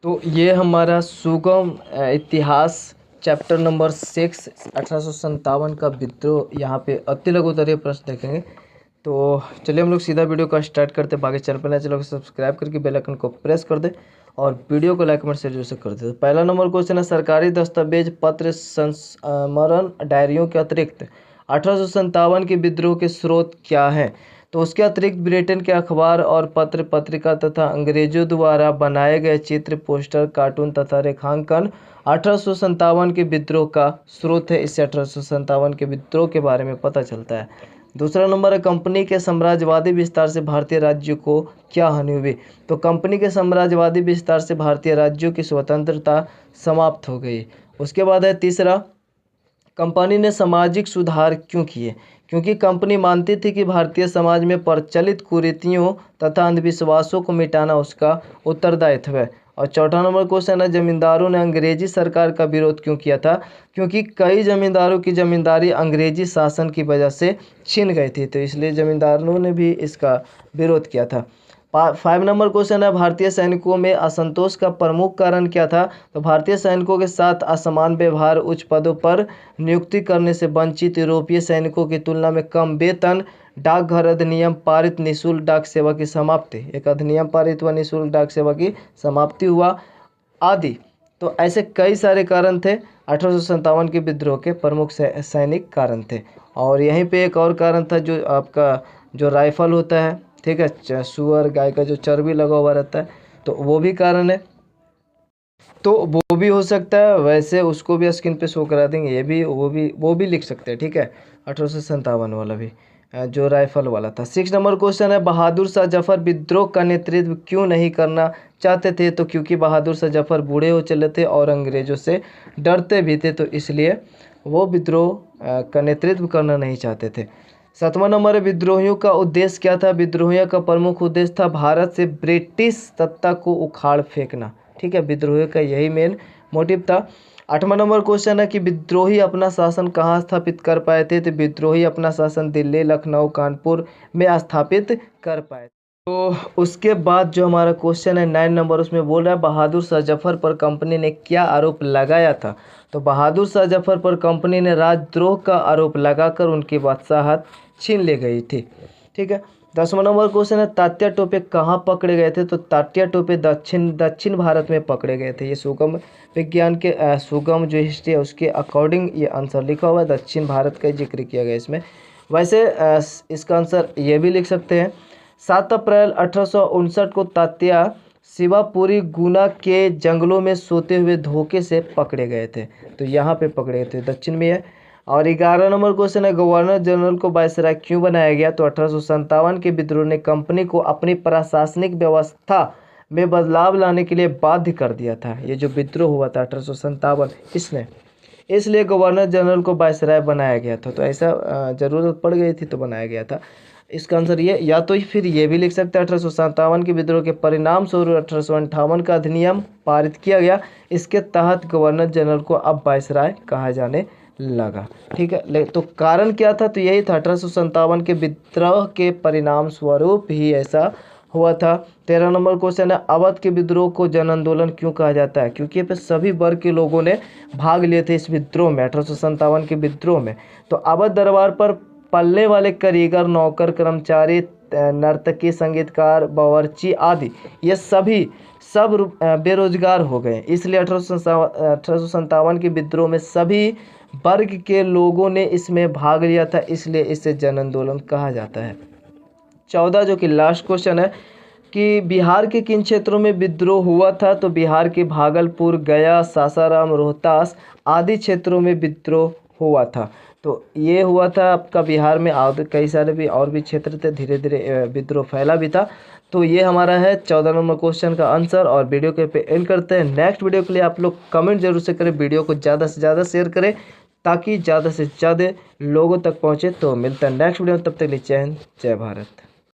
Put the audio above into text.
तो ये हमारा सुगम इतिहास चैप्टर नंबर 6 1857 का विद्रोह। यहाँ पे अति लघु उत्तरीय प्रश्न देखेंगे। तो चलिए हम लोग सीधा वीडियो का स्टार्ट करते हैं। बाकी चैनल पर नए चलो सब्सक्राइब करके बेल आइकन को प्रेस कर दे और वीडियो को लाइक कमेंट शेयर जरूर से कर दे। तो पहला नंबर क्वेश्चन है, सरकारी दस्तावेज पत्र संस्मरण डायरियों के अतिरिक्त 1857 के विद्रोह के स्रोत क्या हैं? तो उसके अतिरिक्त ब्रिटेन के अखबार और पत्र पत्रिका तथा अंग्रेजों द्वारा बनाए गए चित्र, पोस्टर, कार्टून तथा रेखांकन 1857 के विद्रोह का स्रोत है। इससे 1857 के विद्रोह के बारे में पता चलता है। दूसरा नंबर है, कंपनी के साम्राज्यवादी विस्तार से भारतीय राज्यों को क्या हानि हुई? तो कंपनी के साम्राज्यवादी विस्तार से भारतीय राज्यों की स्वतंत्रता समाप्त हो गई। उसके बाद है तीसरा, कंपनी ने सामाजिक सुधार क्यों किए? क्योंकि कंपनी मानती थी कि भारतीय समाज में प्रचलित कुरीतियों तथा अंधविश्वासों को मिटाना उसका उत्तरदायित्व है। और चौथा नंबर क्वेश्चन है, जमींदारों ने अंग्रेजी सरकार का विरोध क्यों किया था? क्योंकि कई जमींदारों की जमींदारी अंग्रेजी शासन की वजह से छीन गई थी, तो इसलिए जमींदारों ने भी इसका विरोध किया था। 5 नंबर क्वेश्चन है, भारतीय सैनिकों में असंतोष का प्रमुख कारण क्या था? तो भारतीय सैनिकों के साथ असमान व्यवहार, उच्च पदों पर नियुक्ति करने से वंचित, यूरोपीय सैनिकों की तुलना में कम वेतन, डाकघर अधिनियम पारित, निःशुल्क डाक सेवा की समाप्ति, एक अधिनियम पारित हुआ निःशुल्क डाक सेवा की समाप्ति हुआ आदि। तो ऐसे कई सारे कारण थे 1857 के विद्रोह के प्रमुख सैनिक कारण थे। और यहीं पे एक और कारण था, जो आपका जो राइफल होता है, ठीक है, सुअर गाय का जो चर्बी लगा हुआ रहता है, तो वो भी कारण है। तो वो भी हो सकता है, वैसे उसको भी स्क्रीन पे शो करा देंगे। ये भी वो भी लिख सकते हैं, ठीक है। 1857 वाला भी जो राइफल वाला था। 6 नंबर क्वेश्चन है, बहादुर शाह जफर विद्रोह का नेतृत्व क्यों नहीं करना चाहते थे? तो क्योंकि बहादुर शाह जफर बूढ़े हो चले थे और अंग्रेजों से डरते भी थे, तो इसलिए वो विद्रोह का नेतृत्व करना नहीं चाहते थे। 7वां नंबर है, विद्रोहियों का उद्देश्य क्या था? विद्रोहियों का प्रमुख उद्देश्य था भारत से ब्रिटिश सत्ता को उखाड़ फेंकना, ठीक है। विद्रोहियों का यही मेन मोटिव था। 8वां नंबर क्वेश्चन है कि विद्रोही अपना शासन कहाँ स्थापित कर पाए थे? तो विद्रोही अपना शासन दिल्ली, लखनऊ, कानपुर में स्थापित कर पाए। तो उसके बाद जो हमारा क्वेश्चन है 9 नंबर, उसमें बोल रहा है बहादुर शाह जफर पर कंपनी ने क्या आरोप लगाया था? तो बहादुर शाह जफर पर कंपनी ने राजद्रोह का आरोप लगाकर उनकी बादशाहत छीन ले गई थी, ठीक है। 10वां नंबर क्वेश्चन है, तात्या टोपे कहाँ पकड़े गए थे? तो तात्या टोपे दक्षिण भारत में पकड़े गए थे। ये सुगम विज्ञान के सुगम जो हिस्ट्री है उसके अकॉर्डिंग ये आंसर लिखा हुआ है, दक्षिण भारत का जिक्र किया गया इसमें। वैसे इसका आंसर ये भी लिख सकते हैं। 7 अप्रैल 1859 को तात्या शिवापुरी गुना के जंगलों में सोते हुए धोखे से पकड़े गए थे, तो यहाँ पे पकड़े गए थे, दक्षिण में है। और 11 नंबर क्वेश्चन है, गवर्नर जनरल को वायसराय क्यों बनाया गया? तो 1857 के विद्रोह ने कंपनी को अपनी प्रशासनिक व्यवस्था में बदलाव लाने के लिए बाध्य कर दिया था। ये जो विद्रोह हुआ था 1857 इसने, इसलिए गवर्नर जनरल को वायसराय बनाया गया था। तो ऐसा ज़रूरत पड़ गई थी तो बनाया गया था। इसका आंसर ये, या तो फिर ये भी लिख सकते हैं 1857 के विद्रोह के परिणाम स्वरूप 1858 का अधिनियम पारित किया गया। इसके तहत गवर्नर जनरल को अब वायसराय कहा जाने लगा, ठीक है। तो कारण क्या था? तो यही था 1857 के विद्रोह के परिणाम स्वरूप ही ऐसा हुआ था। 13 नंबर क्वेश्चन है, अवध के विद्रोह को जन आंदोलन क्यों कहा जाता है? क्योंकि पे सभी वर्ग के लोगों ने भाग लिए थे इस विद्रोह में, 1857 के विद्रोह में। तो अवध दरबार पर पलने वाले कारीगर, नौकर, कर्मचारी, नर्तकी, संगीतकार, बावर्ची आदि ये सब बेरोजगार हो गए। इसलिए 1857 के विद्रोह में सभी वर्ग के लोगों ने इसमें भाग लिया था, इसलिए इसे जन आंदोलन कहा जाता है। 14 जो कि लास्ट क्वेश्चन है कि बिहार के किन क्षेत्रों में विद्रोह हुआ था? तो बिहार के भागलपुर, गया, सासाराम, रोहतास आदि क्षेत्रों में विद्रोह हुआ था। तो ये हुआ था आपका बिहार में, और कई सारे भी और भी क्षेत्र थे, धीरे धीरे विद्रोह फैला भी था। तो ये हमारा है 14 नंबर क्वेश्चन का आंसर। और वीडियो के पे एंड करते हैं। नेक्स्ट वीडियो के लिए आप लोग कमेंट जरूर से करें, वीडियो को ज़्यादा से ज़्यादा शेयर करें ताकि ज़्यादा से ज़्यादा लोगों तक पहुँचे। तो मिलता है नेक्स्ट वीडियो में, तब तक के लिए जय हिंद, जय भारत।